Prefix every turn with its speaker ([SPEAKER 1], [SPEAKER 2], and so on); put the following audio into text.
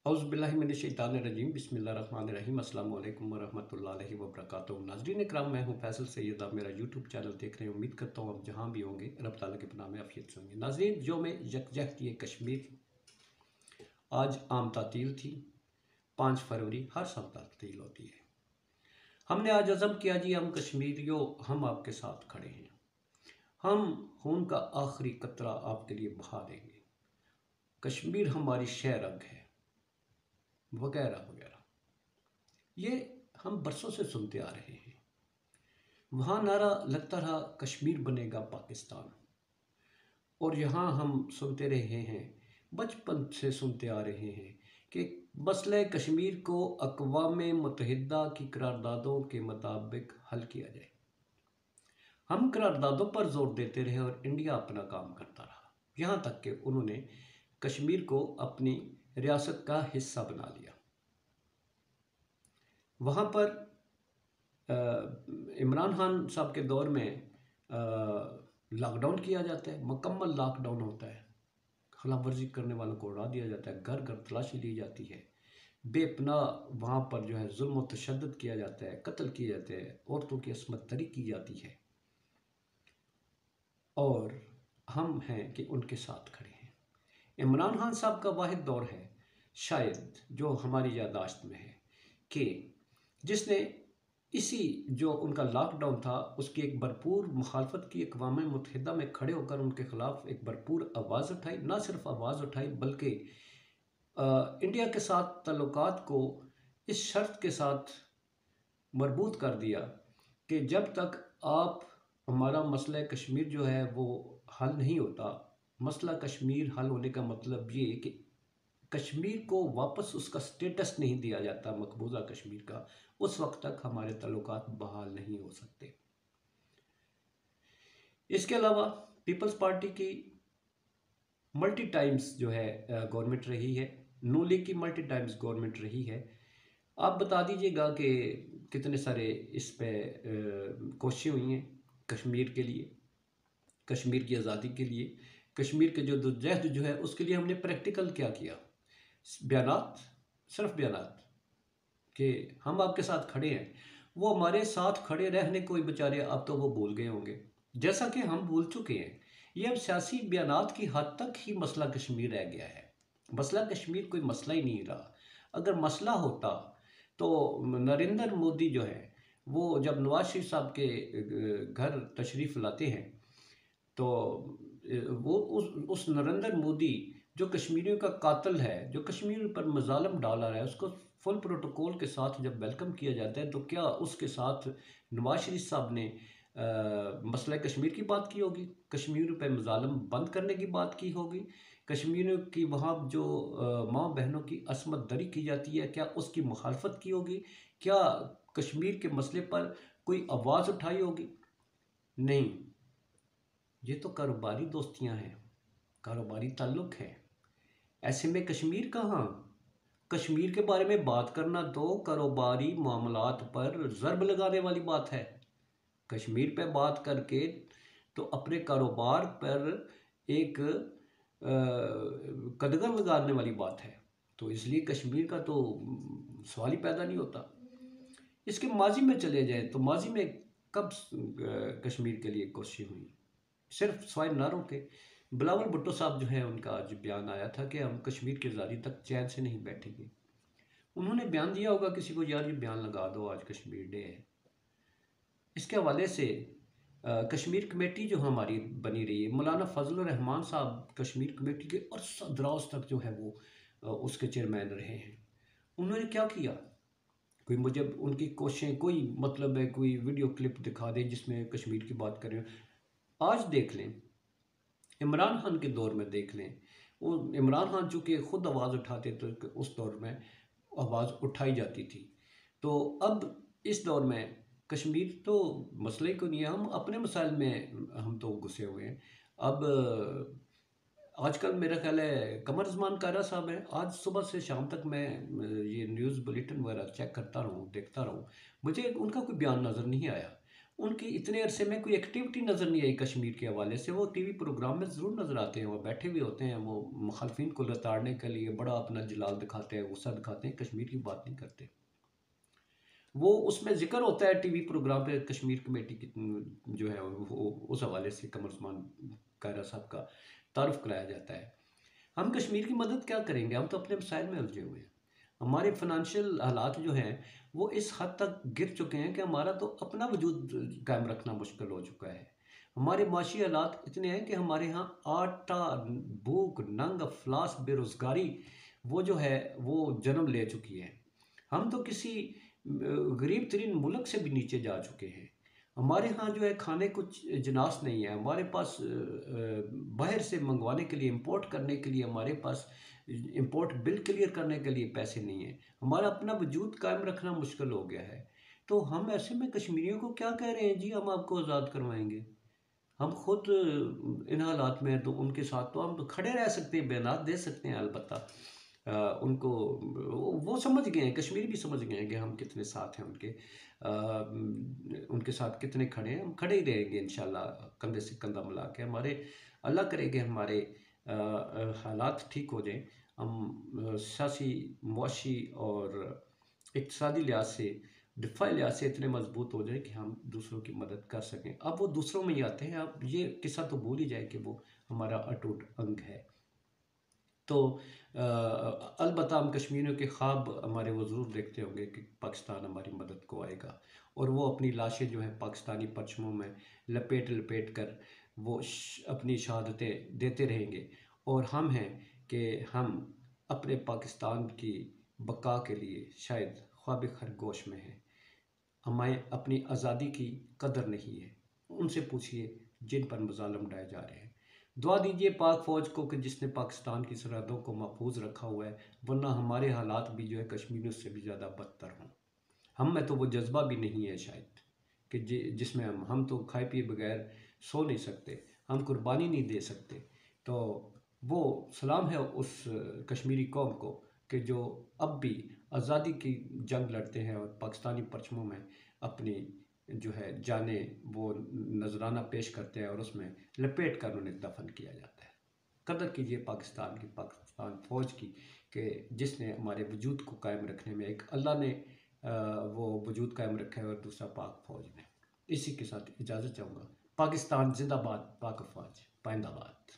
[SPEAKER 1] औज़ुबिल्लाहिमिनश्शैतानिर्रजीम बिस्मिल्लाहिर्रहमानिर्रहीम अस्सलामु अलैकुम वरहमतुल्लाहि वबरकातुहू। नाज़रीन इकराम, मैं हूँ फैसल सैयद। आप मेरा यूट्यूब चैनल देख रहे हैं। उम्मीद करता हूँ आप जहाँ भी होंगे रब ताला के पनाह में आफियत से होंगे। नाज़रीन, जो में यकजहती कश्मीर, आज आम तातील थी। 5 फरवरी हर साल तातील होती है। हमने आज अज़म किया जी, हम कश्मीरियों, हम आपके साथ खड़े हैं। हम खून का आखिरी कतरा आपके लिए बहा देंगे। कश्मीर हमारी शहरग है, वगैरह वगैरह। ये हम बरसों से सुनते आ रहे हैं। वहाँ नारा लगता रहा कश्मीर बनेगा पाकिस्तान, और यहाँ हम सुनते रहे हैं, बचपन से सुनते आ रहे हैं कि मसले कश्मीर को अक़वाम मुत्तहिदा की करारदादों के मुताबिक हल किया जाए। हम करारदादों पर जोर देते रहे और इंडिया अपना काम करता रहा, यहाँ तक कि उन्होंने कश्मीर को अपनी रियासत का हिस्सा बना लिया। वहाँ पर इमरान खान साहब के दौर में लॉकडाउन किया जाता है, मुकम्मल लॉकडाउन होता है। खिलाफ वर्जी करने वालों को उड़ा दिया जाता है, घर घर तलाशी ली जाती है, बेपनाह वहाँ पर जो है जुल्म व तशद्दुद किया जाता है, कत्ल किए जाते हैं, औरतों की असमत दरी की जाती है। और हम हैं कि उनके साथ खड़े हैं। इमरान खान साहब का वाहिद दौर है शायद जो हमारी यादाश्त में है कि जिसने इसी जो उनका लॉकडाउन था उसकी एक भरपूर मुखालफत की, अक़वाम मुत्तहिदा में खड़े होकर उनके ख़िलाफ़ एक भरपूर आवाज़ उठाई। ना सिर्फ आवाज़ उठाई बल्कि इंडिया के साथ ताल्लुकात को इस शर्त के साथ मरबूत कर दिया कि जब तक आप हमारा मसला कश्मीर जो है वो हल नहीं होता। मसला कश्मीर हल होने का मतलब ये कि कश्मीर को वापस उसका स्टेटस नहीं दिया जाता मकबूजा कश्मीर का, उस वक्त तक हमारे ताल्लुकात बहाल नहीं हो सकते। इसके अलावा पीपल्स पार्टी की मल्टी टाइम्स जो है गवर्नमेंट रही है, नून लीग की मल्टी टाइम्स गवर्नमेंट रही है। आप बता दीजिएगा कि कितने सारे इस पे कोशिशें हुई हैं कश्मीर के लिए, कश्मीर की आज़ादी के लिए, कश्मीर के जो जहद जो है उसके लिए हमने प्रैक्टिकल क्या किया। बयानात, सिर्फ बयानात कि हम आपके साथ खड़े हैं, वो हमारे साथ खड़े रहने को ही बेचारे अब तो वो भूल गए होंगे, जैसा कि हम भूल चुके हैं। ये अब सियासी बयानात की हद तक ही मसला कश्मीर रह गया है। मसला कश्मीर कोई मसला ही नहीं रहा। अगर मसला होता तो नरेंद्र मोदी जो है वो जब नवाज शरीफ साहब के घर तशरीफ़ लाते हैं तो वो उस नरेंद्र मोदी जो कश्मीरियों का कातिल है, जो कश्मीर पर मजालम डाल रहा है, उसको फुल प्रोटोकॉल के साथ जब वेलकम किया जाता है तो क्या उसके साथ नवाज शरीफ साहब ने मसला कश्मीर की बात की होगी, कश्मीर पे मजालम बंद करने की बात की होगी, कश्मीरियों की वहाँ जो माँ बहनों की असमत दरी की जाती है क्या उसकी मुखालफत की होगी, क्या कश्मीर के मसले पर कोई आवाज़ उठाई होगी? नहीं। ये तो कारोबारी दोस्तियां हैं, कारोबारी ताल्लुक है। ऐसे में कश्मीर कहाँ? कश्मीर के बारे में बात करना तो कारोबारी मामलात पर ज़र्ब लगाने वाली बात है। कश्मीर पे बात करके तो अपने कारोबार पर एक कदगन लगाने वाली बात है। तो इसलिए कश्मीर का तो सवाल ही पैदा नहीं होता। इसके माजी में चले जाए तो माजी में कब कश्मीर के लिए कोशिश हुई? सिर्फ स्वाय नारों के। बिलावल भुट्टो साहब जो है उनका आज बयान आया था कि हम कश्मीर की आज़ादी तक चैन से नहीं बैठेंगे। उन्होंने बयान दिया होगा किसी को, यार ये बयान लगा दो, आज कश्मीर डे है। इसके हवाले से कश्मीर कमेटी जो हमारी बनी रही है, मौलाना फजल रहमान साहब कश्मीर कमेटी के अरसा दराज तक जो है वो उसके चेयरमैन रहे हैं। उन्होंने क्या किया? कोई मुझे उनकी कोशिशें, कोई मतलब है कोई वीडियो क्लिप दिखा दे जिसमें कश्मीर की बात करें। आज देख लें, इमरान खान के दौर में देख लें, वो इमरान खान चूँकि ख़ुद आवाज़ उठाते तो उस दौर में आवाज़ उठाई जाती थी। तो अब इस दौर में कश्मीर तो मसले को नहीं है, हम अपने मसाइल में हम तो घुसे हुए हैं। अब आजकल मेरा ख्याल है कमर उस्मान कायरा साहब हैं, आज सुबह से शाम तक मैं ये न्यूज़ बुलेटिन वगैरह चेक करता रहूँ, देखता रहूँ, मुझे उनका कोई बयान नज़र नहीं आया। ان کی اتنے عرصے میں کوئی ایکٹیویٹی نظر نہیں آئی کشمیر کے حوالے سے. وہ ٹی وی پروگرام میں ضرور نظر آتے ہیں، وہ بیٹھے ہوئے ہوتے ہیں، وہ مخالفین کو لتاڑنے کے لیے بڑا اپنا جلال دکھاتے ہیں، غصہ دکھاتے ہیں، کشمیر کی بات نہیں کرتے. وہ اس میں ذکر ہوتا ہے ٹی وی پروگرام پہ کشمیر کمیٹی کی جو ہے اس حوالے سے قمر عثمان کائرہ صاحب کا تعارف کرایا جاتا ہے. ہم کشمیر کی مدد کیا کریں گے؟ ہم تو اپنے مسائل میں الجھے ہوئے ہیں. ہمارے فنانشل حالات جو ہیں وہ اس حد تک گر چکے ہیں کہ ہمارا تو اپنا وجود قائم رکھنا مشکل ہو چکا ہے. ہمارے معاشی حالات اتنے ہیں کہ ہمارے ہاں آٹا، بھوک، ننگ، افلاس، بے روزگاری وہ جو ہے وہ جنم لے چکی ہے. ہم تو کسی غریب ترین ملک سے بھی نیچے جا چکے ہیں. ہمارے ہاں جو ہے کھانے کچھ جناس نہیں ہے. ہمارے پاس باہر سے منگوانے کے لیے، امپورٹ کرنے کے لیے ہمارے پاس امپورٹ بل کلیئر کرنے کے لیے پیسے نہیں ہیں. ہمارا اپنا وجود قائم رکھنا مشکل ہو گیا ہے. تو ہم ایسے میں کشمیریوں کو کیا کہہ رہے ہیں جی ہم آپ کو آزاد کروائیں گے؟ ہم خود ان حالات میں ہیں تو ان کے ساتھ تو ہم کھڑے رہ سکتے ہیں، بیانات دے سکتے ہیں. البتہ ان کو وہ سمجھ گئے ہیں، کشمیری بھی سمجھ گئے ہیں کہ ہم کتنے ساتھ ہیں ان کے ساتھ کتنے کھڑے ہیں. ہم کھڑے ہی رہیں گے انشاءاللہ، کندھے سے کندھا ملا کے. ہمارے اللہ کرے کہ ہمارے حالات ٹھیک ہو جائیں، ہم سیاسی، معاشی اور اقتصادی لحاظ سے، دفاعی لحاظ سے اتنے مضبوط ہو جائیں کہ ہم دوسروں کی مدد کر سکیں. اب وہ دوسروں میں ہی آتے ہیں. اب یہ قصہ تو بھول ہی جائے کہ وہ ہمارا اٹوٹ انگ ہے. تو البتہ ہم کشمیریوں کے خواب ہمارے وہ ضرور دیکھتے ہوں گے کہ پاکستان ہماری مدد کو آئے گا اور وہ اپنی لاشیں جو ہیں پاکستانی پرچموں میں لپیٹ لپیٹ کر وہ اپنی شہادتیں دیتے رہیں گے. اور ہم ہیں کہ ہم اپنے پاکستان کی بقا کے لیے شاید خواب خرگوش میں ہیں. ہمیں اپنی آزادی کی قدر نہیں ہے. ان سے پوچھئے جن پر مظالم ڈھائے جا رہے ہیں. دعا دیجئے پاک فوج کو کہ جس نے پاکستان کی سرحدوں کو محفوظ رکھا ہوا ہے، ورنہ ہمارے حالات بھی جو ہے کشمیریوں سے بھی زیادہ بدتر ہوں. ہم میں تو وہ جذبہ بھی نہیں ہے شاید کہ جس میں ہم تو کھائے پیے بغیر سو نہیں سکتے، ہم قربانی نہیں دے سکتے. تو وہ سلام ہے اس کشمیری قوم کو کہ جو اب بھی آزادی کی جنگ لڑتے ہیں اور پاکستانی پرچموں میں اپنی جو ہے جانیں وہ نذرانہ پیش کرتے ہیں اور اس میں لپیٹ کر انہیں دفن کیا جاتا ہے. قدر کیجئے پاکستان کی، پاکستان فوج کی کہ جس نے ہمارے وجود کو قائم رکھنے میں، ایک اللہ نے وہ وجود قائم رکھا ہے اور دوسرا پاک فوج نے. اسی کے ساتھ اجازت چاہوں گا. پاکستان زندہ باد، پاک افواج پائندہ باد.